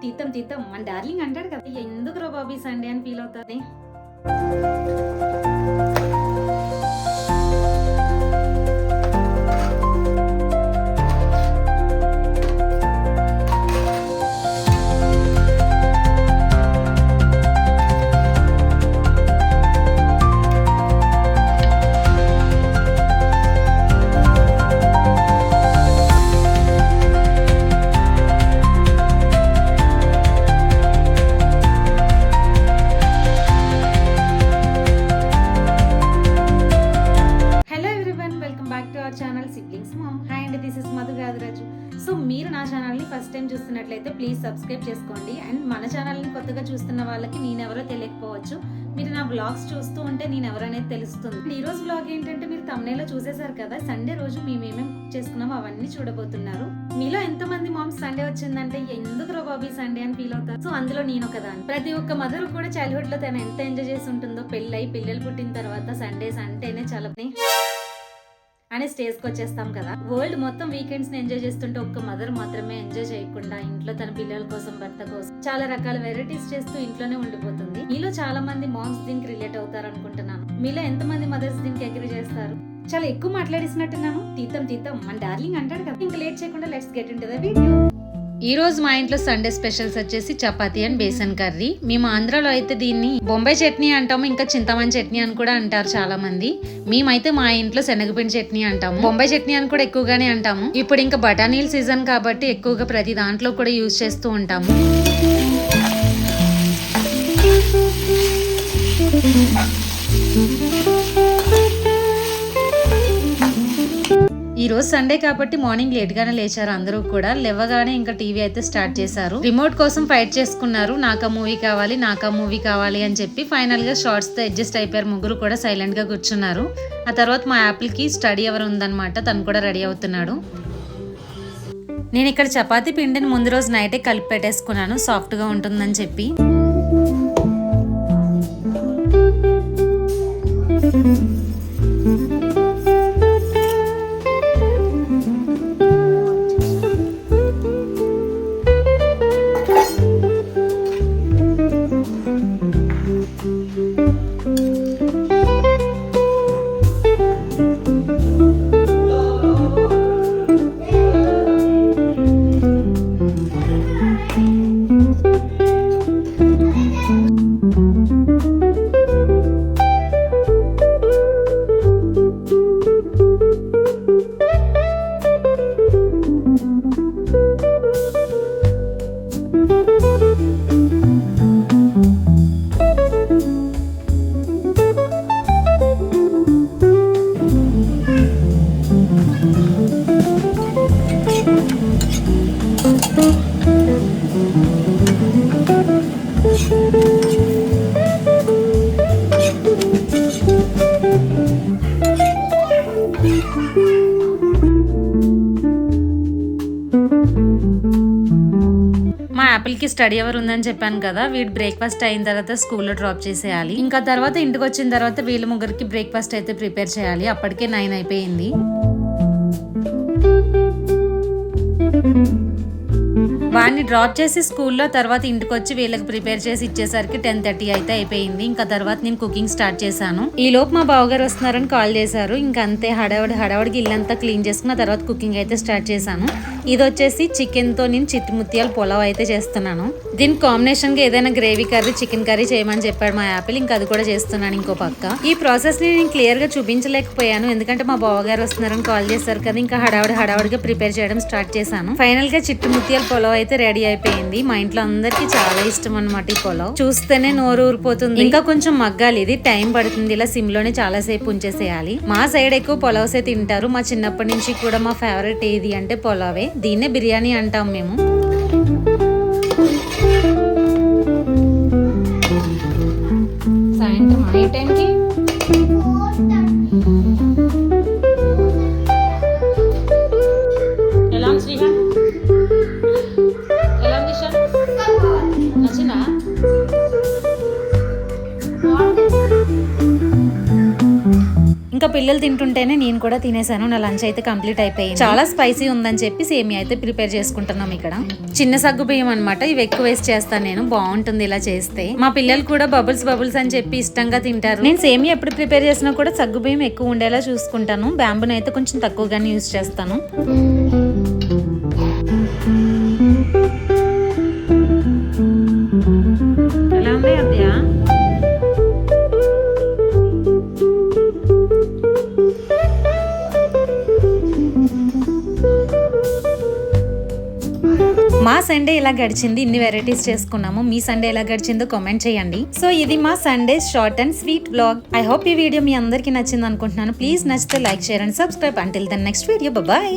తీద్దాం తీద్దాం మన డార్లింగ్ అంటాడు కదా, ఎందుకు రా బాబీ సండే అని ఫీల్ అవుతుంది. సో మీరు నా ఛానల్ని ఫస్ట్ టైం చూస్తున్నట్లయితే ప్లీజ్ సబ్స్క్రైబ్ చేసుకోండి. అండ్ మన ఛానల్ని కొత్తగా చూస్తున్న వాళ్ళకి నేనెవరో తెలియకపోవచ్చు, మీరు నా బ్లాగ్స్ చూస్తూ ఉంటే నేనెవరనేది తెలుస్తుంది. ఈ రోజు బ్లాగ్ ఏంటంటే మీరు thumbnail చూసేశారు కదా, సండే రోజు మేమేమేం కుక్ చేసుకున్నామో అవన్నీ చూడబోతున్నారు. మీలో ఎంతమంది మామ్స్ సండే వచ్చిందంటే ఎందుకు రా బాబీ సండే అని ఫీల్ అవుతారు. సో అందులో నేను ఒకదాన్ని. ప్రతి ఒక్క మదర్ కూడా చైల్డ్హుడ్ లో తను ఎంత ఎంజాయ్ చేసి ఉంటుందో, పెళ్ళై పిల్లలు పుట్టిన తర్వాత సండేస్ అంటేనే చాలా అనే స్టేజ్కి వచ్చేస్తాం కదా. వరల్డ్ మొత్తం వీకెండ్స్ ని ఎంజాయ్ చేస్తుంటే ఒక్క మదర్ మాత్రమే ఎంజాయ్ చేయకుండా ఇంట్లో తన పిల్లల కోసం, భర్త కోసం చాలా రకాల వెరైటీస్ చేస్తూ ఇంట్లోనే ఉండిపోతుంది. మీలో చాలా మంది మామ్స్ దీనికి రిలేట్ అవుతారు అనుకుంటున్నాను. మీలో ఎంతమంది మదర్స్ దీనికి అగ్రీ చేస్తారు? చాలా ఎక్కువ మాట్లాడిస్తున్నట్టున్నాను. తీద్దాం మన డార్లింగ్ అంటాడు కదా. ఇంకా లేట్ చేయకుండా let's get into the video. ఈ రోజు మా ఇంట్లో సండే స్పెషల్స్ వచ్చేసి చపాతీ అండ్ బేసన్ కర్రీ. మేము ఆంధ్రాలో అయితే దీన్ని బొంబాయి చట్నీ అంటాము, ఇంకా చింతమని చట్నీ అని కూడా అంటారు చాలా మంది. మేమైతే మా ఇంట్లో శనగపిండి చట్నీ అంటాము, బొంబాయి చట్నీ అని కూడా ఎక్కువగానే అంటాము. ఇప్పుడు ఇంకా బఠానీల సీజన్ కాబట్టి ఎక్కువగా ప్రతి దాంట్లో కూడా యూజ్ చేస్తూ ఉంటాము. ఈ రోజు సండే కాబట్టి మార్నింగ్ లేట్ గానే లేచారు అందరూ కూడా. లేవగానే ఇంకా టీవీ అయితే స్టార్ట్ చేశారు. రిమోట్ కోసం ఫైట్ చేసుకున్నారు, నాకా మూవీ కావాలి అని చెప్పి. ఫైనల్ గా షార్ట్స్ తో అడ్జస్ట్ అయిపోయారు. ముగ్గురు కూడా సైలెంట్ గా కూర్చున్నారు. ఆ తర్వాత మా యాపిల్ కి స్టడీ అవర్ ఉందన్నమాట, తను కూడా రెడీ అవుతున్నాడు. నేను ఇక్కడ చపాతీ పిండిని ముందు రోజు నైటే కలిపి పెట్టేసుకున్నాను, సాఫ్ట్ గా ఉంటుందని చెప్పి. మా యాపిల్ కి స్టడీ అవర్ ఉందని చెప్పాను కదా, వీడు బ్రేక్ఫాస్ట్ అయిన తర్వాత స్కూల్లో డ్రాప్ చేసేయాలి. ఇంకా తర్వాత ఇంటికి వచ్చిన తర్వాత వీళ్ళ ముగ్గురికి బ్రేక్ఫాస్ట్ అయితే ప్రిపేర్ చేయాలి. అప్పటికే 9 అయిపోయింది. వాడిని డ్రాప్ చేసి స్కూల్లో తర్వాత ఇంటికి వచ్చి వీళ్ళకి ప్రిపేర్ చేసి ఇచ్చేసరికి 10:30 అయితే అయిపోయింది. ఇంకా తర్వాత నేను కుకింగ్ స్టార్ట్ చేశాను. ఈ లోపు మా బావగారు వస్తున్నారని కాల్ చేశారు. ఇంకా అంతే హడావడికి ఇల్లంతా క్లీన్ చేసుకున్న తర్వాత కుకింగ్ అయితే స్టార్ట్ చేశాను. ఇది వచ్చేసి చికెన్ తో నేను చిట్టుముత్యాల పులావ్ అయితే చేస్తున్నాను. దీని కాంబినేషన్ గా ఏదైనా గ్రేవీ కర్రీ, చికెన్ కర్రీ చేయమని చెప్పాడు మా యాపిల్. ఇంకా అది కూడా చేస్తున్నాను ఇంకో పక్క. ఈ ప్రాసెస్ ని నేను క్లియర్ గా చూపించలేకపోయాను, ఎందుకంటే మా బావగారు వస్తున్నారని కాల్ చేశారు కదా. ఇంకా హడావడిగా ప్రిపేర్ చేయడం స్టార్ట్ చేశాను. ఫైనల్ గా చిట్టుముత్యాల పులావ్ అయితే రెడీ అయిపోయింది. మా ఇంట్లో అందరికి చాలా ఇష్టం అన్నమాట ఈ పులావ్. చూస్తేనే నోరు ఊరిపోతుంది. ఇంకా కొంచెం మగ్గాలి, ఇది టైం పడుతుంది. ఇలా సిమ్ లోనే చాలా సేపు ఉంచేసేయాలి. మా సైడ్ ఎక్కువ పులావ్సే తింటారు. మా చిన్నప్పటి నుంచి కూడా మా ఫేవరెట్ ఏది అంటే పులావే. దీన్నే బిర్యానీ అంటాం మేము. సాయంత్రం ఏ టైంకి ఇంకా పిల్లలు తింటుంటేనే నేను కూడా తినేసాను. నా లంచ్ అయితే కంప్లీట్ అయిపోయింది. చాలా స్పైసీ ఉందని చెప్పి సేమియా అయితే ప్రిపేర్ చేసుకుంటున్నాం. ఇక్కడ చిన్న సగ్గు బియ్యం అనమాట, ఇవి ఎక్కువ వేస్ట్ చేస్తాను నేను, బాగుంటుంది ఇలా చేస్తే. మా పిల్లలు కూడా బబుల్స్ బబుల్స్ అని చెప్పి ఇష్టంగా తింటారు. నేను సేమియా ఎప్పుడు ప్రిపేర్ చేసినా కూడా సగ్గు బియ్యం ఎక్కువ ఉండేలా చూసుకుంటాను. బ్యాంబూని అయితే కొంచెం తక్కువగానే యూజ్ చేస్తాను. ఎలా ఉంది అద్యా? మా సండే ఇలా గడిచింది. ఇన్ని వెరైటీస్ చేసుకున్నాము. మీ సండే ఎలా గడిచిందో కామెంట్ చేయండి. సో ఇది మా Sunday short and sweet vlog. I hope ఈ వీడియో మీ అందరికీ నచ్చింది అనుకుంటున్నాను. ప్లీజ్ నచ్చితే like, share and subscribe. Until then next video, bye.